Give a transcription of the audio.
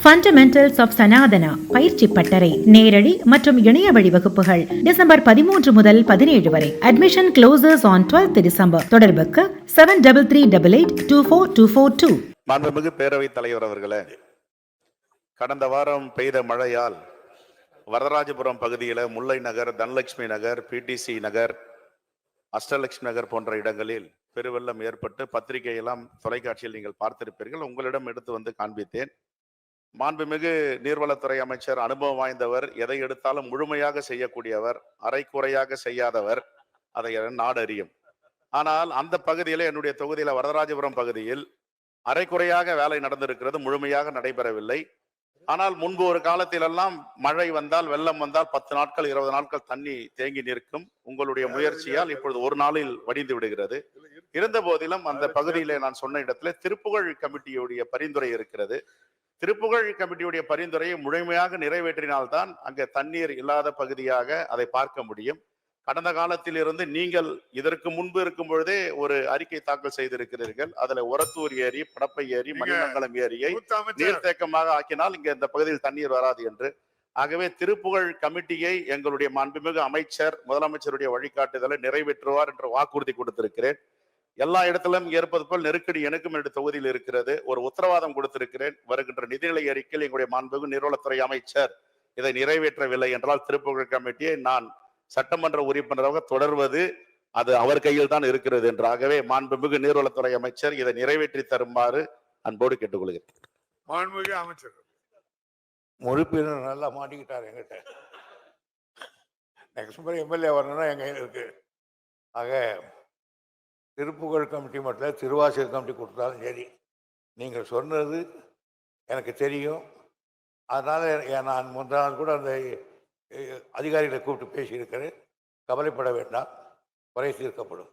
Fundamentals of Sanatana பயிற்சி பட்டறை நேரடி மற்றும் இணைய வழி வகுப்புகள் டிசம்பர் 13 முதல் 17 வரை. Admission closes on 12th December. தொடர்புக்கு 7338824242. மாண்புமிகு பேரவைத் தலைவர் அவர்களே, கடந்த வாரம் பெய்த மழையால் வரதராஜபுரம் பகுதியில் முல்லை நகர், தனலட்சுமி நகர், பிடிசி நகர், அஷ்டலட்சுமி நகர் போன்ற இடங்களில் பெருவெள்ளம் ஏற்பட்டு பத்திரிகையெல்லாம் தொலைக்காட்சியில் நீங்கள் பார்த்திருப்பீர்கள். உங்களிடம் எடுத்து வந்து காண்பித்தேன். மாண்புமிகு நீர்வளத்துறை அமைச்சர் அனுபவம் வாய்ந்தவர், எதை எடுத்தாலும் முழுமையாக செய்யக்கூடியவர், அரைக்குறையாக செய்யாதவர், அதை நாடறியும். ஆனால் அந்த பகுதியில், என்னுடைய தொகுதியில் வரதராஜபுரம் பகுதியில் அரைக்குறையாக வேலை நடந்திருக்கிறது, முழுமையாக நடைபெறவில்லை. ஆனால் முன்பு ஒரு காலத்திலெல்லாம் மழை வந்தால், வெள்ளம் வந்தால் 10 நாட்கள் 20 நாட்கள் தண்ணி தேங்கி நிற்கும். உங்களுடைய முயற்சியால் இப்பொழுது ஒரு நாளில் வடிந்து விடுகிறது. இருந்த போதிலும் அந்த பகுதியிலே நான் சொன்ன இடத்துல திருப்புகழ் கமிட்டியுடைய பரிந்துரை இருக்கிறது. திருப்புகழ் கமிட்டியுடைய பரிந்துரையை முழுமையாக நிறைவேற்றினால்தான் அங்கே தண்ணீர் இல்லாத பகுதியாக அதை பார்க்க முடியும். கடந்த காலத்தில் இருந்து நீங்கள் இதற்கு முன்பு இருக்கும் பொழுதே ஒரு அறிக்கை தாக்கல் செய்திருக்கிறீர்கள். அதுல ஒரத்தூர் ஏரி, படப்பை ஏரி, மணிமங்கலம் ஏரியை நீர்த்தேக்கமாக ஆக்கினால் இங்க இந்த பகுதியில் தண்ணீர் வராது என்று. ஆகவே திருப்புகழ் கமிட்டியை எங்களுடைய மாண்புமிகு அமைச்சர், முதலமைச்சருடைய வழிகாட்டுதலை நிறைவேற்றுவார் என்று வாக்குறுதி கொடுத்திருக்கிறேன். எல்லா இடத்திலும் ஏற்பது போல் நெருக்கடி எனக்கும் என்னுடைய தொகுதியில் இருக்கிறது. ஒரு உத்தரவாதம் கொடுத்திருக்கிறேன். வருகின்ற நிதிநிலை அறிக்கையில் எங்களுடைய மாண்புமிகு நீர்வளத்துறை அமைச்சர் இதை நிறைவேற்றவில்லை என்றால் திருப்புகழ் கமிட்டியை நான் சட்டமன்ற உறுப்பினராக தொடர்வது அது அவர் கையில் தான் இருக்கிறது என்று. ஆகவே மாண்புமிகு நீர்வளத்துறை அமைச்சர் இதை நிறைவேற்றி தருமாறு அன்போடு கேட்டுக்கொள்கிறேன். மாண்புமிகு அமைச்சர் உறுப்பினர் நல்லா மாட்டிக்கிட்டார் எங்கிட்ட. நெக்ஸ்ட் முறை எம்எல்ஏ வரணும்னா என் கையில் இருக்கு. ஆக திருப்புகழ் கமிட்டி மட்டும் திருவாசல் கமிட்டி கொடுத்தாலும் சரி, நீங்கள் சொன்னது எனக்கு தெரியும். அதனால் நான் முந்தின நாள் கூட அந்த அதிகாரிகளை கூப்பிட்டு பேசியிருக்கிறேன். கவலைப்பட வேண்டாம், குறை தீர்க்கப்படும்.